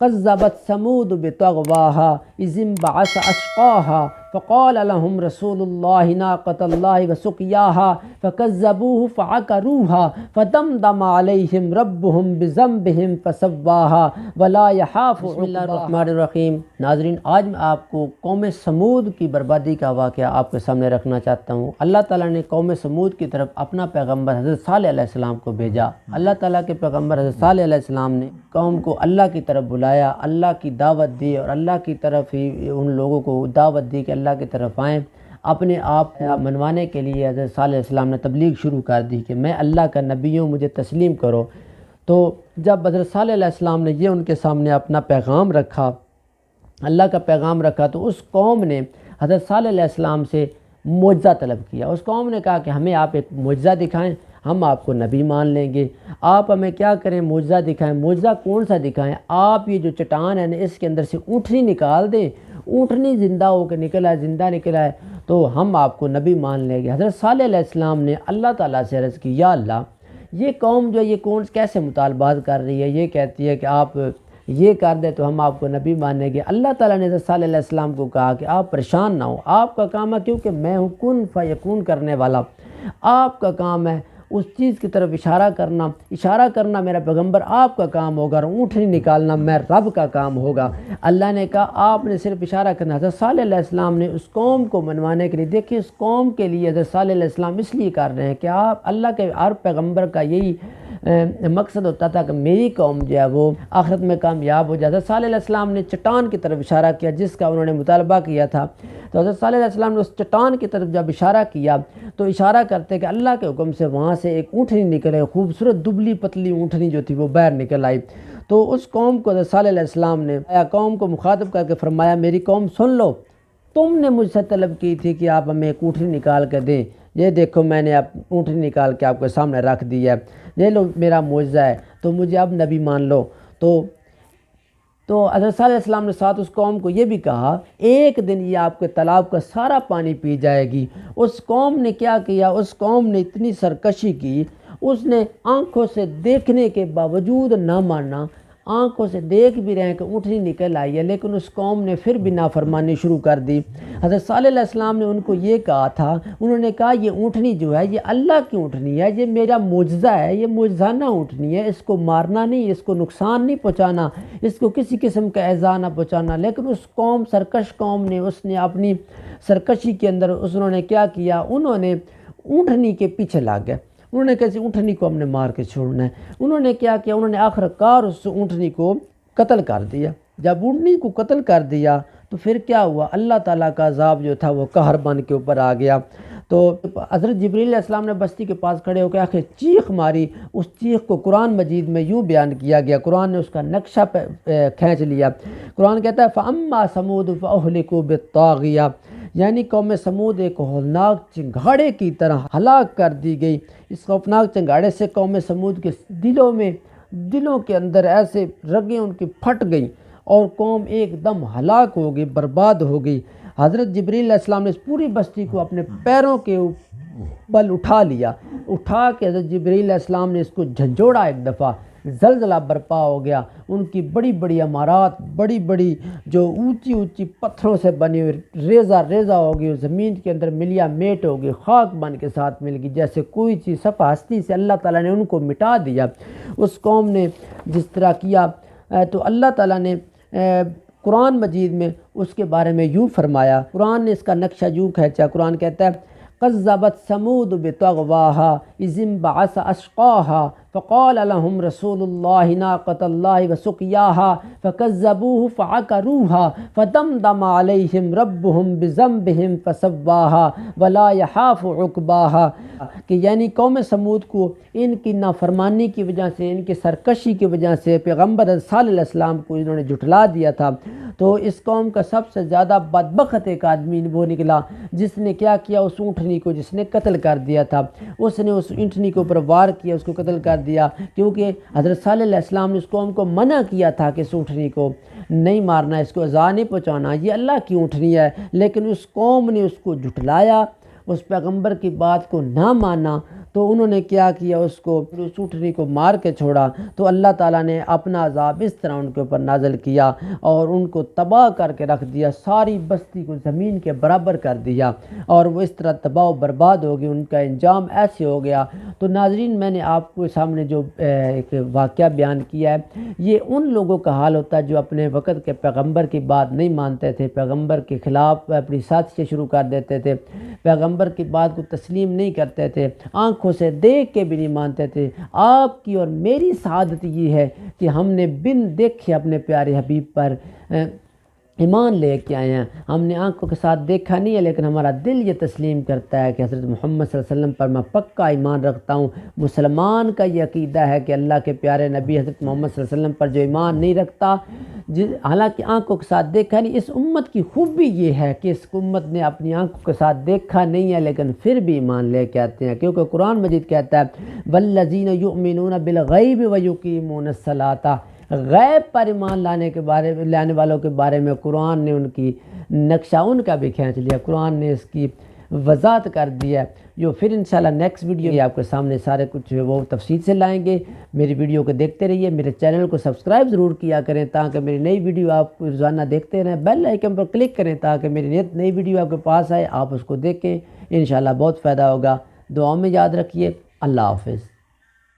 कज़्ज़बत समूद बितग़वाहा is इंबअस अशक़ाहा फ़क़ाल लहुम रसूलुल्लाहि नाक़तल्लाहि व सुक़याहा फ़कज़्ज़बूहु फ़अक़रूहा फ़दमदम अलैहिम रब्बुहुम बिज़ंबिहिम फ़सव्वाहा वला यख़ाफ़ु बिस्मिल्लाहिर्रहमानिर्रहीम। नाज़रीन, आज मैं आपको कौम समूद की बर्बादी का वाक़या आपके सामने रखना चाहता हूँ। अल्लाह ताला ने कौम समूद की तरफ अपना पैगम्बर हज़रत सालेह अलैहिस्सलाम को भेजा। अल्लाह ताला के पैगम्बर हज़रत सालेह अलैहिस्सलाम ने कौम को अल्लाह की तरफ बुलाया, अल्लाह की दावत दी और अल्लाह की तरफ ही उन लोगों को दावत दी कि अल्लाह की तरफ आएँ। अपने आप मनवाने के लिए हज़रत सालेह अलैहिस्सलाम ने तबलीग शुरू कर दी कि मैं अल्लाह का नबी हूँ, मुझे तस्लीम करो। तो जब हज़रत सालेह अलैहिस्सलाम ने ये उनके सामने अपना पैगाम रखा, अल्लाह का पैगाम रखा, तो उस कौम ने हज़रत सालेह अलैहिस्सलाम से मुआज़ा तलब किया। उस कौम ने कहा कि हमें आप एक मुआज़ा दिखाएं, हम आपको नबी मान लेंगे। आप हमें क्या करें, मुआज़ा दिखाएं। मुआज़ा कौन सा दिखाएं? आप ये जो चट्टान है ना, इसके अंदर से ऊँटनी निकाल दें, ऊँटनी ज़िंदा होकर निकला है, ज़िंदा निकला है, तो हम आपको नबी मान लेंगे। हज़रत सालेह अलैहिस्सलाम ने अल्लाह ताला से अर्ज़ की, या अल्लाह, ये कौम जो ये कौन कैसे मुतालबात कर रही है, ये कहती है कि आप ये कर दे तो हम आपको नबी मानेंगे। अल्लाह ताला ने हज़रत सालेह अलैहिस्सलाम को कहा कि आप परेशान ना हो, आपका काम है, क्योंकि मैं हूँ कुन फयकून करने वाला, आपका काम है उस चीज़ की तरफ इशारा करना मेरा पैगम्बर आपका काम होगा, और ऊँटनी निकालना मैं रब का काम होगा। अल्लाह ने कहा आपने सिर्फ इशारा करना। हज़रत सालेह अलैहिस्सलाम ने उस कौम को मनवाने के लिए, देखिए उस कौम के लिए हज़रत सालेह अलैहिस्सलाम इसलिए कर रहे हैं कि आप अल्लाह के हर पैगम्बर का यही मकसद होता था कि मेरी कौम जो है वो आखिरत में कामयाब हो जाए। हज़रत सालेह अलैहिस्सलाम ने चट्टान की तरफ इशारा किया जिसका उन्होंने मुतालबा किया था। तो हज़रत सालेह अलैहिस्सलाम ने उस चट्टान की तरफ जब इशारा किया तो इशारा करते कि अल्लाह के हुक्म से वहाँ से एक ऊँटनी निकले, खूबसूरत दुबली पतली ऊँटनी जो थी वो बाहर निकल आई। तो उस कौम को हज़रत सालेह अलैहिस्सलाम ने कौम को मुखातब करके फरमाया, मेरी कौम सुन लो, तुमने मुझसे तलब की थी कि आप हमें एक ऊँटनी निकाल कर दें, ये देखो मैंने आप ऊँटनी निकाल के आपके सामने रख दी है, ये लो मेरा मुआज़ा है, तो मुझे अब नबी मान लो। तो हज़रत सालेह अलैहिस्सलाम ने साथ उस कौम को ये भी कहा, एक दिन ये आपके तालाब का सारा पानी पी जाएगी। उस कौम ने क्या किया, उस कौम ने इतनी सरकशी की, उसने आँखों से देखने के बावजूद ना माना, आँखों से देख भी रहे हैं कि ऊँटनी निकल आई है, लेकिन उस कौम ने फिर भी नाफरमानी शुरू कर दी। हज़रत सालेह अलैहिस्सलाम ने उनको ये कहा था, उन्होंने कहा ये ऊँटनी जो है ये अल्लाह की ऊँटनी है, ये मेरा मुआज़ा है, ये मुआज़ाना ऊँटनी है, इसको मारना नहीं, इसको नुकसान नहीं पहुँचाना, इसको किसी किस्म का एज़ा ना पहुँचाना। लेकिन उस कौम, सरकश कौम ने, उसने अपनी सरकशी के अंदर उन्होंने क्या किया, उन्होंने ऊँटनी के पीछे लग गए। उन्होंने कैसे ऊँटनी को हमने मार के छोड़ना है। उन्होंने क्या किया, उन्होंने आखिरकार उस ऊँटनी को कत्ल कर दिया। जब ऊँटनी को कत्ल कर दिया तो फिर क्या हुआ, अल्लाह ताला का अज़ाब जो था वो कहर बन के ऊपर आ गया। तो हज़रत जिब्रील अलैहिस्सलाम ने बस्ती के पास खड़े होकर आखिर चीख मारी। उस चीख को कुरान मजीद में यूँ बयान किया गया, कुरान ने उसका नक्शा खींच लिया। कुरान कहता है फ़अम्मा समूद फ़अहलिकू बित्ताग़िया, यानी कौम समूद एक होलनाक चिंगाड़े की तरह हलाक कर दी गई। इस खौफनाक चिंगाड़े से कौम समूद के दिलों के अंदर ऐसे रगें उनकी फट गई और कौम एकदम हलाक हो गई, बर्बाद हो गई। हज़रत जिब्रील अलैहिस्सलाम ने इस पूरी बस्ती को अपने पैरों के बल उठा लिया, उठा के हज़रत जिब्रील अलैहिस्सलाम ने इसको झंझोड़ा, एक दफ़ा ज़लज़ला बरपा हो गया। उनकी बड़ी बड़ी इमारत, बड़ी बड़ी जो ऊंची ऊंची पत्थरों से बनी हुई रेज़ा हो गई, ज़मीन के अंदर मिलिया मेट हो गई, खाक बन के साथ मिल गई, जैसे कोई चीज़ सफ़ा हस्ती से अल्लाह ताला ने उनको मिटा दिया। उस कौम ने जिस तरह किया, तो अल्लाह ताला ने कुरान मजीद में उसके बारे में यूँ फरमाया, कुरान ने इसका नक्शा यूँ खींचा। कुरान कहता है कज़्ज़बत समूद बितग़वाहा इज़ इंबअस अशक़ाहा फ़क़ाल लहुम रसूलुल्लाहि नाक़तल्लाहि व सुक़याहा फ़कज़्ज़बूहु फ़अक़रूहा फ़दमदम अलैहिम रब्बुहुम बिज़ंबिहिम फ़सव्वाहा वला यख़ाफ़ु उक़बाहा। कि यानी कौम समूद को इनकी नाफरमानी की वजह से, इनकी सरकशी की वजह से पैगम्बर सालेह अलैहिस्सलाम को इन्होंने झुठला दिया था। तो इस कौम का सबसे ज़्यादा बदबख्त एक आदमी वो निकला जिसने क्या किया, उस ऊँटनी को जिसने कत्ल कर दिया था, उसने उस ऊँटनी के ऊपर वार किया, उसको कत्ल कर दिया। क्योंकि हज़रत सालेह अलैहिस्सलाम ने उस कौम को मना किया था कि इस ऊँटनी को नहीं मारना, इसको अज़ा नहीं पहुँचाना, ये अल्लाह की ऊँटनी है। लेकिन उस कौम ने उसको झुठलाया, उस पैगम्बर की बात को ना माना, تو انہوں نے کیا کیا، اس کو اس اونٹنی کو مار کے چھوڑا، تو اللہ تعالیٰ نے اپنا عذاب اس طرح ان کے اوپر نازل کیا اور ان کو تباہ کر کے رکھ دیا، ساری بستی کو زمین کے برابر کر دیا، اور وہ اس طرح تباہ و برباد ہو گئی، ان کا انجام ایسے ہو گیا۔ تو ناظرین، میں نے آپ کو سامنے جو ایک واقعہ بیان کیا ہے، یہ ان لوگوں کا حال ہوتا ہے جو اپنے وقت کے پیغمبر کی بات نہیں مانتے تھے، پیغمبر کے خلاف اپنی سازشیں شروع کر دیتے تھے، پیغمبر کی بات کو تسلیم نہیں کرتے تھے، آنکھوں سے دیکھ کے بھی نہیں مانتے تھے۔ آپ کی اور میری سعادت یہ ہے کہ ہم نے بن دیکھے اپنے پیارے حبیب پر ایمان لے کے آئے ہیں۔ ہم نے آنکھوں کے ساتھ دیکھا نہیں ہے، لیکن ہمارا دل یہ تسلیم کرتا ہے کہ حضرت محمد صلی اللہ علیہ وسلم پر میں پکا ایمان رکھتا ہوں۔ مسلمان کا یہ عقیدہ ہے کہ اللہ کے پیارے نبی حضرت محمد صلی اللہ علیہ وسلم پر جو ایمان نہیں رکھتا، حالانکہ آنکھوں کے ساتھ دیکھا نہیں، اس امت کی خوبی یہ ہے کہ اس امت نے اپنی آنکھوں کے ساتھ دیکھا نہیں ہے لیکن پھر بھی ایمان لے کے آتے ہیں، کیونکہ قرآن مجید کہتا ہے والذین یؤمنون بالغیب ویقیمون الصلاۃ۔ غیب پر ایمان لانے والوں کے بارے میں قرآن نے ان کی نقشہ ان کا بھی کھینچ لیا، قرآن نے اس کی وضاحت کر دی ہے، جو پھر انشاءاللہ نیکسٹ ویڈیو میں آپ کے سامنے سارے کچھ وہ تفصیل سے لائیں گے۔ میری ویڈیو کو دیکھتے رہیے، میرے چینل کو سبسکرائب ضرور کیا کریں تاکہ میری نئی ویڈیو آپ روزانہ دیکھتے رہیں، بیل آئیکن پر کلک کریں تاکہ میری نئی ویڈیو آپ کے پاس آئے، آپ اس کو دیکھیں، انشاءاللہ بہت فائدہ ہوگا۔ دعاؤں میں یاد رکھیے۔ اللہ حافظ۔